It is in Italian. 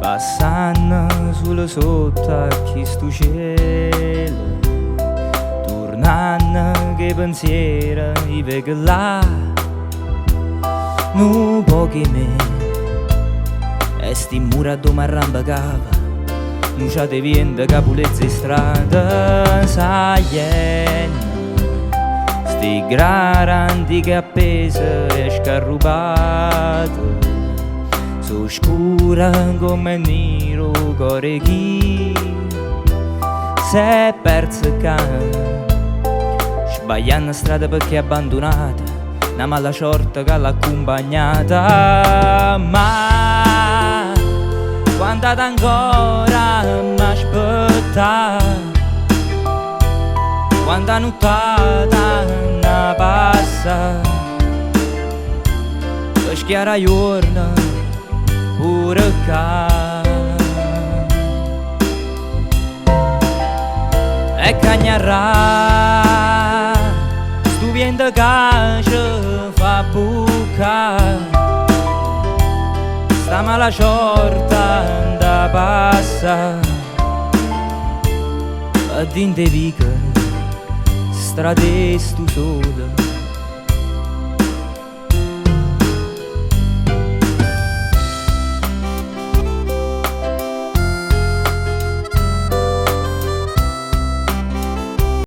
Passando solo sotto a questo cielo, tornando che pensiero i vedo là, non pochi me, e sti mura dove arrampicava, non c'è di vento che pulizza in strada, saliendo, sti grandi che appese e scarrupate, so scura come nero cuore chi si è perso cane, sbagliando strada perché è abbandonata, una mala sorte che l'ha accompagnata, ma quando ancora m'aspetta, quando la nottata ne passa, e schiara giorno pure ca, e cagnarà stu vento che ci fa bucare, sta mala sorta da passa, e dinte vica strade stu sole